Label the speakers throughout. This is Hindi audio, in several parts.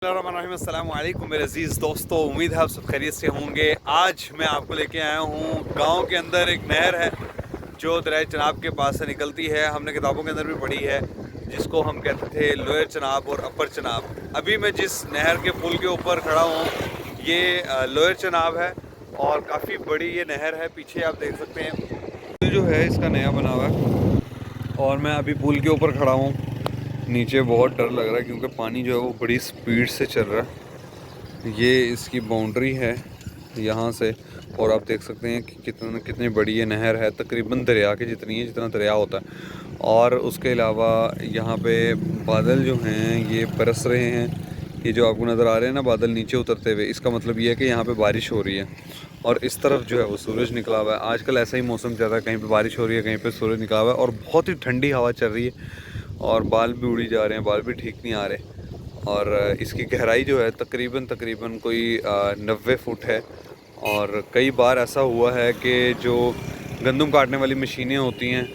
Speaker 1: अस्सलामुअलैकुम मेरे अजीज़ दोस्तों, उम्मीद है आप सब खैरियत से होंगे। आज मैं आपको लेके आया हूँ गांव के अंदर एक नहर है जो दरिया चनाब के पास से निकलती है। हमने किताबों के अंदर भी पढ़ी है, जिसको हम कहते थे लोअर चनाब और अपर चनाब। अभी मैं जिस नहर के पुल के ऊपर खड़ा हूँ ये लोअर चनाब है और काफ़ी बड़ी ये नहर है। पीछे आप देख सकते हैं पुल जो है इसका नया बना हुआ है और मैं अभी पुल के ऊपर खड़ा हूँ। नीचे बहुत डर लग रहा है क्योंकि पानी जो है वो बड़ी स्पीड से चल रहा है। ये इसकी बाउंड्री है यहाँ से, और आप देख सकते हैं कि कितनी बड़ी ये नहर है। तकरीबन दरिया के जितनी है, जितना दरिया होता है। और उसके अलावा यहाँ पे बादल जो हैं ये बरस रहे हैं। ये जो आपको नज़र आ रहे हैं ना बादल नीचे उतरते हुए, इसका मतलब ये है कि यहाँ पे बारिश हो रही है। और इस तरफ जो है वो सूरज निकला हुआ है। आजकल ऐसा ही मौसम चल रहा है, कहीं पे बारिश हो रही है, कहीं पे सूरज निकला हुआ है और बहुत ही ठंडी हवा चल रही है। और बाल भी उड़ी जा रहे हैं, बाल भी ठीक नहीं आ रहे। और इसकी गहराई जो है तकरीबन कोई 90 फुट है। और कई बार ऐसा हुआ है कि जो गंदम काटने वाली मशीनें होती हैं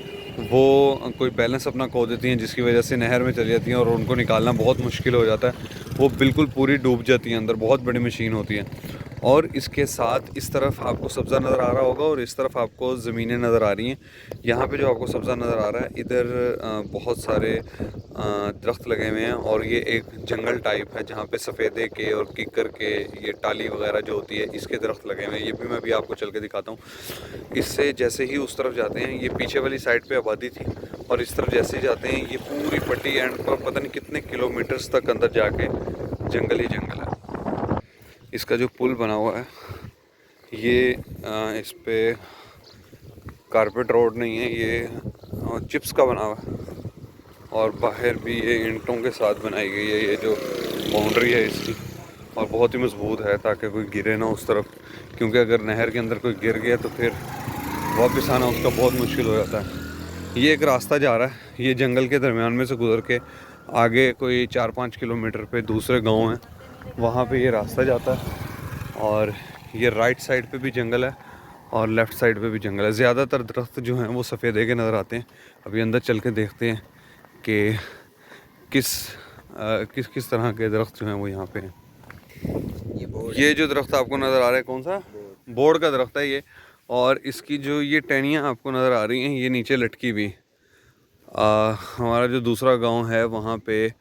Speaker 1: वो कोई बैलेंस अपना खो देती हैं, जिसकी वजह से नहर में चली जाती हैं और उनको निकालना बहुत मुश्किल हो जाता है। वो बिल्कुल पूरी डूब जाती हैं अंदर, बहुत बड़ी मशीन होती है। और इसके साथ इस तरफ आपको सब्ज़ा नज़र आ रहा होगा और इस तरफ आपको ज़मीनें नज़र आ रही हैं। यहाँ पे जो आपको सब्ज़ा नज़र आ रहा है, इधर बहुत सारे दरख्त लगे हुए हैं और ये एक जंगल टाइप है जहाँ पे सफ़ेदे के और किकर के, ये टाली वगैरह जो होती है, इसके दरख्त लगे हुए हैं। ये भी मैं अभी आपको चल के दिखाता हूँ। इससे जैसे ही उस तरफ जाते हैं, ये पीछे वाली साइड पे आबादी थी, और इस तरफ जैसे ही जाते हैं ये पूरी पट्टी एंड पर पता नहीं कितने किलोमीटर्स तक अंदर जाके जंगल ही जंगल है। इसका जो पुल बना हुआ है ये इस पे कारपेट रोड नहीं है, ये चिप्स का बना हुआ है। और बाहर भी ये ईंटों के साथ बनाई गई है ये जो बाउंड्री है इसकी, और बहुत ही मजबूत है ताकि कोई गिरे ना उस तरफ, क्योंकि अगर नहर के अंदर कोई गिर गया तो फिर वापस आना उसका बहुत मुश्किल हो जाता है। ये एक रास्ता जा रहा है, ये जंगल के दरमियान में से गुजर के आगे कोई 4-5 किलोमीटर पे दूसरे गांव हैं, वहाँ पे ये रास्ता जाता है। और ये राइट साइड पे भी जंगल है और लेफ़्ट साइड पे भी जंगल है। ज़्यादातर दरख्त जो हैं वो सफ़ेदे के नज़र आते हैं। अभी अंदर चल के देखते हैं कि किस किस तरह के दरख्त जो हैं वो यहाँ पे हैं। ये जो दरख्त आपको नज़र आ रहा है कौन सा? बोर्ड का दरख्त है ये। और इसकी जो ये टहनियाँ आपको नज़र आ रही हैं ये नीचे लटकी हुई। हमारा जो दूसरा गांव है वहाँ पे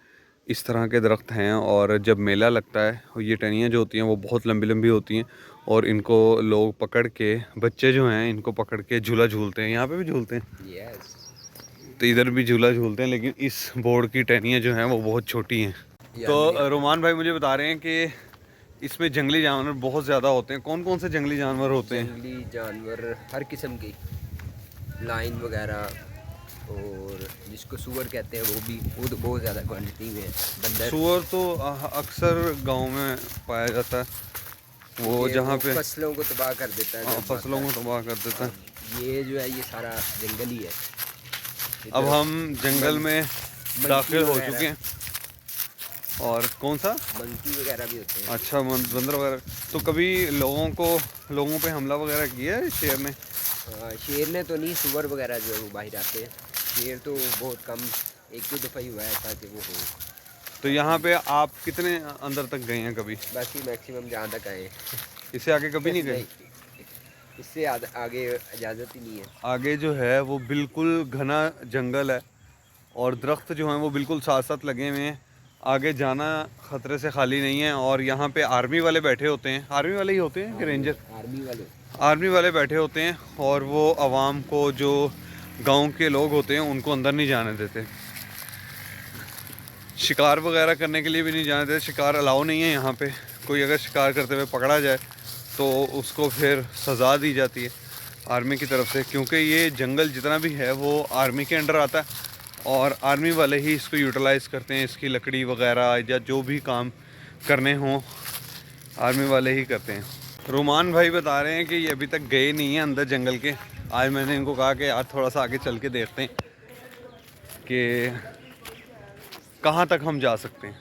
Speaker 1: इस तरह के दरख्त हैं, और जब मेला लगता है ये टहनियाँ जो होती हैं वो बहुत लंबी लंबी होती हैं, और इनको लोग पकड़ के, बच्चे जो हैं इनको पकड़ के झूला झूलते हैं। यहाँ पे भी झूलते हैं। तो इधर भी झूला झूलते हैं, लेकिन इस बोर्ड की टहनियाँ जो हैं वो बहुत छोटी हैं। तो रोमान भाई मुझे बता रहे हैं कि इसमें जंगली जानवर बहुत ज़्यादा होते हैं। कौन कौन से जंगली जानवर होते हैं?
Speaker 2: जंगली जानवर हर किस्म की, लाइन वगैरह, और जिसको सूअर कहते हैं वो तो बहुत ज़्यादा क्वांटिटी में है। बंदर,
Speaker 1: सूअर तो अक्सर गांव में पाया जाता है, वो जहाँ पे
Speaker 2: फसलों को तबाह कर देता है।
Speaker 1: फसलों को तबाह कर देता है।
Speaker 2: ये जो है ये सारा जंगल ही है।
Speaker 1: अब हम जंगल में दाखिल हो चुके हैं। और कौन सा?
Speaker 2: मंकी वगैरह भी होते हैं।
Speaker 1: अच्छा, बंदर वगैरह। तो कभी लोगों पे हमला वगैरह किया है शेर ने?
Speaker 2: शेर ने तो नहीं, सूअर वगैरह जो है वो बाहर आते हैं। शेर तो बहुत कम, एक दो दफ़ा ही हुआ है ताकि वो हो।
Speaker 1: तो यहाँ पे आप कितने अंदर तक गए हैं कभी?
Speaker 2: बाकी मैक्सिमम जहाँ तक आए।
Speaker 1: इससे आगे कभी नहीं गए?
Speaker 2: इससे आगे इजाज़त ही नहीं है।
Speaker 1: आगे जो है वो बिल्कुल घना जंगल है और दरख्त जो हैं वो बिल्कुल साथ साथ लगे हुए हैं। आगे जाना ख़तरे से खाली नहीं है। और यहाँ पे आर्मी वाले बैठे होते हैं, आर्मी वाले ही होते हैं कि रेंजर? आर्मी वाले बैठे होते हैं, और वो आवाम को, जो गांव के लोग होते हैं उनको अंदर नहीं जाने देते। शिकार वगैरह करने के लिए भी नहीं जाने देते। शिकार अलाउ नहीं है यहाँ पे। कोई अगर शिकार करते हुए पकड़ा जाए तो उसको फिर सज़ा दी जाती है आर्मी की तरफ से, क्योंकि ये जंगल जितना भी है वो आर्मी के अंडर आता है और आर्मी वाले ही इसको यूटिलाइज़ करते हैं। इसकी लकड़ी वगैरह या जो भी काम करने हों आर्मी वाले ही करते हैं। रोमान भाई बता रहे हैं कि ये अभी तक गए नहीं हैं अंदर जंगल के। आज मैंने इनको कहा कि आज थोड़ा सा आगे चल के देखते हैं कि कहाँ तक हम जा सकते हैं,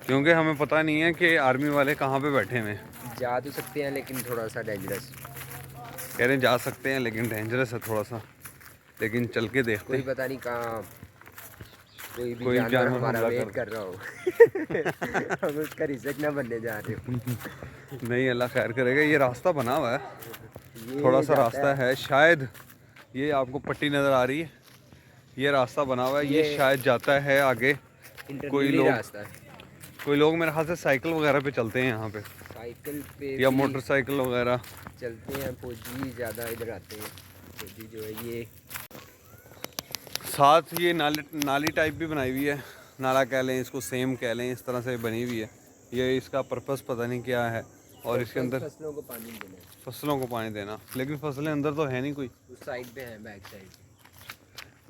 Speaker 1: क्योंकि हमें पता नहीं है कि आर्मी वाले कहाँ पे बैठे हुए हैं।
Speaker 2: जा तो सकते हैं लेकिन थोड़ा सा डेंजरस।
Speaker 1: कह रहे हैं जा सकते हैं लेकिन डेंजरस है थोड़ा सा, लेकिन चल के देखते
Speaker 2: कोई
Speaker 1: हैं।
Speaker 2: पता नहीं कहाँ कोई भी
Speaker 1: कोई
Speaker 2: जानवर
Speaker 1: जानवर
Speaker 2: हमारा
Speaker 1: हमला
Speaker 2: वेट
Speaker 1: कर
Speaker 2: कर रहा हो हम उसका रिजक ना बनने जा रहे हो।
Speaker 1: नहीं, अल्लाह खैर करेगा। ये रास्ता बना हुआ है,
Speaker 2: ये
Speaker 1: थोड़ा सा
Speaker 2: जाता
Speaker 1: रास्ता है शायद, ये आपको पट्टी नज़र आ रही है, ये रास्ता बना हुआ है, ये शायद जाता है आगे।
Speaker 2: इंटरनली रास्ता है।
Speaker 1: कोई लोग मेरे ख्याल से साइकिल वगैरह पे चलते हैं यहाँ पे,
Speaker 2: साइकिल पे
Speaker 1: या
Speaker 2: भी
Speaker 1: मोटरसाइकिल वगैरह
Speaker 2: चलते हैं। फौजी ज़्यादा इधर आते हैं। फौजी जो है ये
Speaker 1: साथ ये नाली टाइप भी बनाई हुई है, नाला कह लें इसको, सेम कह लें, इस तरह से बनी हुई है। ये इसका पर्पस पता नहीं क्या है। और इसके अंदर
Speaker 2: फसलों को पानी देना है।
Speaker 1: फसलों को पानी देना, लेकिन फसलें अंदर तो है नहीं कोई।
Speaker 2: उस साइड पे है, बैक साइड।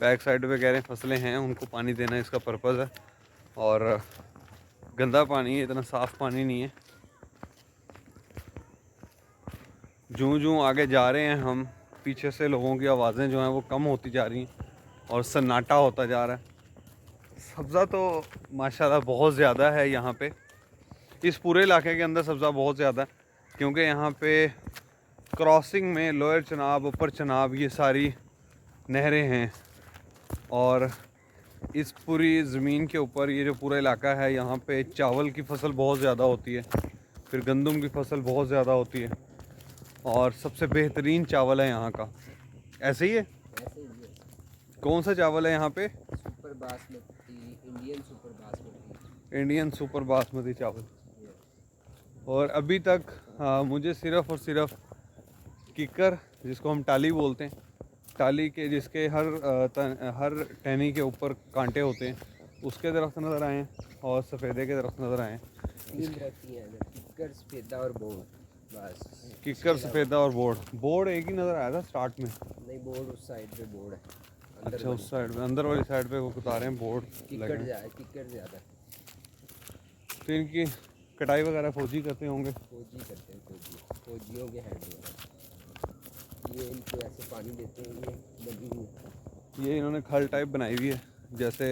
Speaker 1: बैक साइड पे कह रहे हैं फसलें हैं, उनको पानी देना इसका पर्पस है। और गंदा पानी है, इतना साफ़ पानी नहीं है। जूं आगे जा रहे हैं हम, पीछे से लोगों की आवाज़ें जो हैं वो कम होती जा रही हैं और सन्नाटा होता जा रहा है। सब्ज़ा तो माशाल्लाह बहुत ज़्यादा है यहाँ पे, इस पूरे इलाके के अंदर सब्ज़ा बहुत ज़्यादा है, क्योंकि यहाँ पे क्रॉसिंग में लोअर चनाब, अपर चनाब, ये सारी नहरें हैं। और इस पूरी ज़मीन के ऊपर ये जो पूरा इलाका है, यहाँ पे चावल की फसल बहुत ज़्यादा होती है, फिर गंदम की फसल बहुत ज़्यादा होती है, और सबसे बेहतरीन चावल है यहाँ का। ऐसे ही है?
Speaker 2: ऐसे ही है।
Speaker 1: कौन सा चावल है यहाँ पे?
Speaker 2: Super basmati, Indian super basmati.
Speaker 1: Indian super basmati चावल। और अभी तक मुझे सिर्फ़ और सिर्फ किकर, जिसको हम टाली बोलते हैं, टाली के जिसके हर टहनी के ऊपर कांटे होते हैं, उसके दरख्त नज़र आए हैं, और सफ़ेदे के दरख्त नज़र आए हैं।
Speaker 2: तीन रखी है, किक्कर, सफेदा और बोर्ड। बस
Speaker 1: किकर, सफ़ेदा और बोर्ड एक ही नज़र आया था स्टार्ट में।
Speaker 2: नहीं, बोर्ड उस साइड पे बोर्ड है।
Speaker 1: अच्छा, उस साइड में, अंदर वाली साइड पे वो बता रहे हैं बोर्ड लगे हैं।
Speaker 2: किक्कर ज़्यादा।
Speaker 1: तो इनकी कटाई वगैरह फौजी करते होंगे।
Speaker 2: फौजी करते हैं, फौजियों के हैंड में। ये इनको ऐसे पानी देते हैं, ये बनी हुई।
Speaker 1: ये इन्होंने खल टाइप बनाई हुई है, जैसे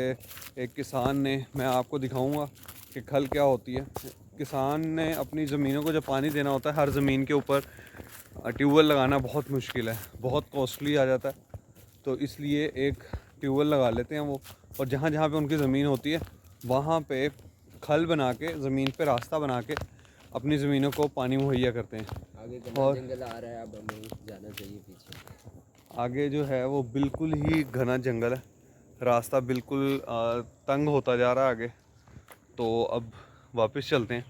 Speaker 1: एक किसान ने, मैं आपको दिखाऊंगा कि खल क्या होती है। किसान ने अपनी ज़मीनों को जब पानी देना होता है, हर ज़मीन के ऊपर ट्यूबवेल लगाना बहुत मुश्किल है, बहुत कॉस्टली आ जाता है, तो इसलिए एक ट्यूबवेल लगा लेते हैं वो। और जहाँ जहाँ पे उनकी ज़मीन होती है, वहाँ पे खल बना के, ज़मीन पे रास्ता बना के अपनी ज़मीनों को पानी मुहैया करते हैं।
Speaker 2: आगे घना जंगल आ रहा है, अब हमें जाना चाहिए पीछे।
Speaker 1: आगे जो है वो बिल्कुल ही घना जंगल है, रास्ता बिल्कुल तंग होता जा रहा है आगे। तो अब वापस चलते हैं।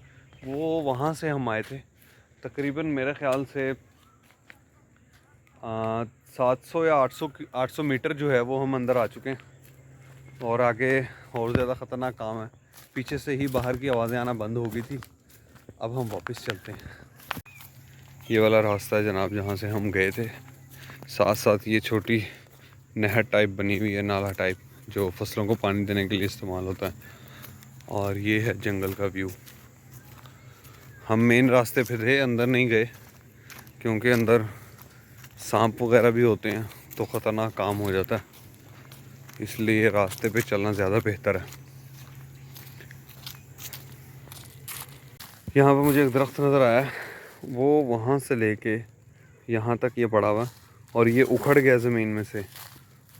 Speaker 1: वो वहाँ से हम आए थे, तकरीबन मेरे ख़्याल से 700 या 800 मीटर जो है वो हम अंदर आ चुके हैं, और आगे और ज़्यादा ख़तरनाक काम है। पीछे से ही बाहर की आवाज़ें आना बंद हो गई थी। अब हम वापस चलते हैं। ये वाला रास्ता है जनाब, जहाँ से हम गए थे। साथ साथ ये छोटी नहर टाइप बनी हुई है, नाला टाइप, जो फसलों को पानी देने के लिए इस्तेमाल होता है। और ये है जंगल का व्यू। हम मेन रास्ते पे थे, अंदर नहीं गए, क्योंकि अंदर सांप वगैरह भी होते हैं, तो ख़तरनाक काम हो जाता है, इसलिए रास्ते पे चलना ज़्यादा बेहतर है। यहाँ पर मुझे एक दरख्त नज़र आया, वो वहाँ से लेके यहाँ तक ये पड़ा हुआ, और ये उखड़ गया ज़मीन में से।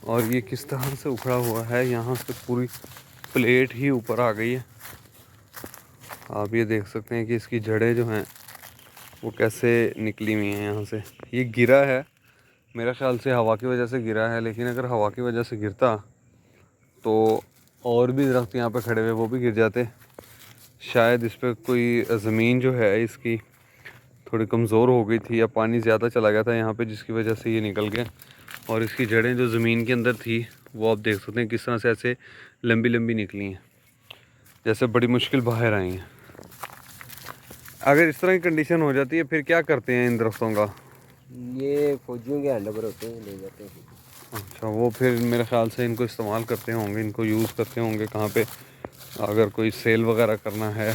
Speaker 1: और ये किस तरह से उखड़ा हुआ है, यहाँ से पूरी प्लेट ही ऊपर आ गई है। आप ये देख सकते हैं कि इसकी जड़ें जो हैं वो कैसे निकली हुई हैं यहाँ से। ये गिरा है, मेरे ख़्याल से हवा की वजह से गिरा है, लेकिन अगर हवा की वजह से गिरता तो और भी दरख्त यहाँ पे खड़े हुए वो भी गिर जाते। शायद इस पर कोई ज़मीन जो है इसकी थोड़ी कमज़ोर हो गई थी, या पानी ज़्यादा चला गया था यहाँ पे, जिसकी वजह से ये निकल गया। और इसकी जड़ें जो ज़मीन के अंदर थी वो आप देख सकते हैं किस तरह से ऐसे लंबी लंबी निकली हैं, जैसे बड़ी मुश्किल बाहर आई हैं। अगर इस तरह की कंडीशन हो जाती है फिर क्या करते हैं इन दरख्तों का?
Speaker 2: ये फौजियों के हैंड ओवर होते हैं, ले जाते हैं।
Speaker 1: अच्छा, वो फिर मेरे ख़्याल से इनको इस्तेमाल करते होंगे, इनको यूज़ करते होंगे कहाँ पे, अगर कोई सेल वगैरह करना है,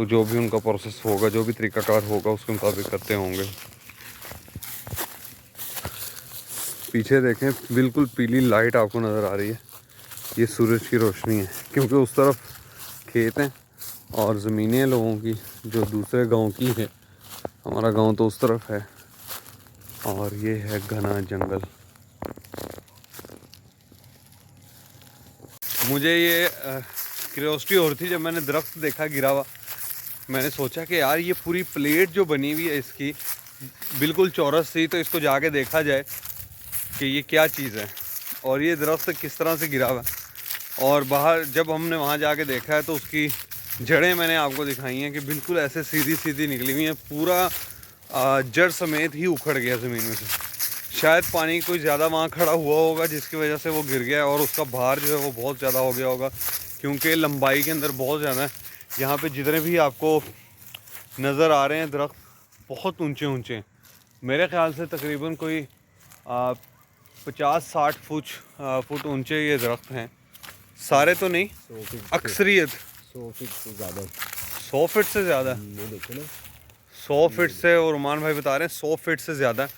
Speaker 1: जो भी उनका प्रोसेस होगा, जो भी तरीक़ाकार होगा उसके मुताबिक करते होंगे। पीछे देखें, बिल्कुल पीली लाइट आपको नज़र आ रही है, ये सूरज की रोशनी है, क्योंकि उस तरफ खेत हैं और ज़मीनें लोगों की जो दूसरे गांव की है। हमारा गांव तो उस तरफ है, और ये है घना जंगल। मुझे ये क्यूरियोसिटी हो रही थी जब मैंने दरख्त देखा गिरा हुआ। मैंने सोचा कि यार ये पूरी प्लेट जो बनी हुई है इसकी बिल्कुल चौरस सी, तो इसको जाके देखा जाए कि ये क्या चीज़ है और ये दरख्त किस तरह से गिरा हुआ है। और बाहर जब हमने वहाँ जाके देखा है तो उसकी जड़ें मैंने आपको दिखाई हैं कि बिल्कुल ऐसे सीधी सीधी निकली हुई हैं, पूरा जड़ समेत ही उखड़ गया ज़मीन में से। शायद पानी कोई ज़्यादा वहाँ खड़ा हुआ होगा जिसकी वजह से वो गिर गया और उसका भार जो है वो बहुत ज़्यादा हो गया होगा, क्योंकि लंबाई के अंदर बहुत ज़्यादा है। यहाँ पे जितने भी आपको नज़र आ रहे हैं दरख्त बहुत ऊंचे ऊंचे हैं। मेरे ख़्याल से तकरीबन कोई 50-60 फुट ऊंचे ये दरख्त हैं। सारे तो नहीं,
Speaker 2: 100 फीट
Speaker 1: अक्सरियत
Speaker 2: 100 फीट से ज़्यादा।
Speaker 1: 100 फीट से ज़्यादा,
Speaker 2: वो देखो ना
Speaker 1: 100 फीट से, और रुमान भाई बता रहे हैं 100 फीट से ज़्यादा,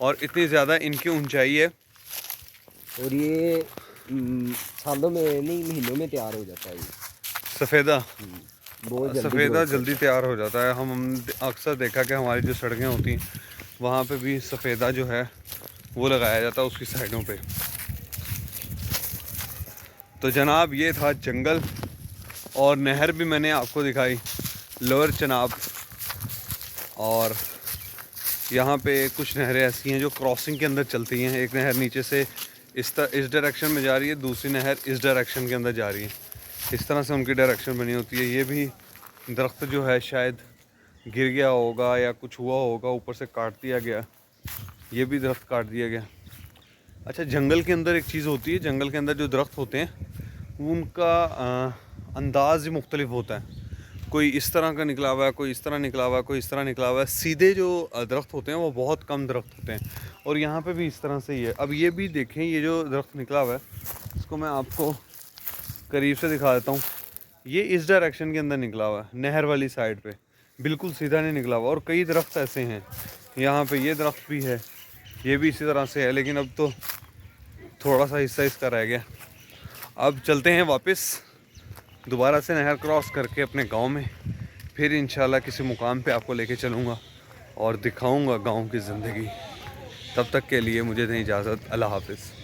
Speaker 1: और इतनी ज़्यादा इनकी ऊंचाई है।
Speaker 2: और ये सालों में नहीं महीनों में तैयार हो जाता है ये।
Speaker 1: सफ़ेदा
Speaker 2: बहुत जल्दी
Speaker 1: सफ़ेदा
Speaker 2: growth
Speaker 1: जल्दी तैयार हो जाता है। हम अक्सर देखा कि हमारी जो सड़कें होती हैं वहाँ पे भी सफ़ेदा जो है वो लगाया जाता है उसकी साइडों पे। तो जनाब ये था जंगल, और नहर भी मैंने आपको दिखाई, लोअर चनाब। और यहाँ पे कुछ नहरें ऐसी हैं जो क्रॉसिंग के अंदर चलती हैं। एक नहर नीचे से इस डायरेक्शन में जा रही है, दूसरी नहर इस डायरेक्शन के अंदर जा रही है। इस तरह से उनकी डायरेक्शन बनी होती है। ये भी दरख्त जो है शायद गिर गया होगा या कुछ हुआ होगा, ऊपर से काट दिया गया। ये भी दरख्त काट दिया गया। अच्छा, जंगल के अंदर एक चीज़ होती है, जंगल के अंदर जो दरख्त होते हैं उनका अंदाज़ ही मुख्तलिफ होता है। कोई इस तरह का निकला हुआ है, कोई इस तरह निकला हुआ है, कोई इस तरह निकला हुआ है। सीधे जो दरख्त होते हैं वो बहुत कम दरख्त होते हैं, और यहाँ पे भी इस तरह से ही है। अब ये भी देखें, ये जो दरख्त निकला हुआ है इसको मैं आपको करीब से दिखा देता हूँ। ये इस डायरेक्शन के अंदर निकला हुआ है, नहर वाली साइड पे, बिल्कुल सीधा नहीं निकला हुआ। और कई दरख्त ऐसे हैं, यहाँ पे ये दरख्त भी है, ये भी इसी तरह से है, लेकिन अब तो थोड़ा सा हिस्सा इसका रह गया। अब चलते हैं वापस दोबारा से नहर क्रॉस करके अपने गांव में। फिर इंशाल्लाह किसी मुकाम पे आपको लेके चलूँगा और दिखाऊंगा गांव की ज़िंदगी। तब तक के लिए मुझे दें इजाज़त। अल्लाह हाफ़िज़।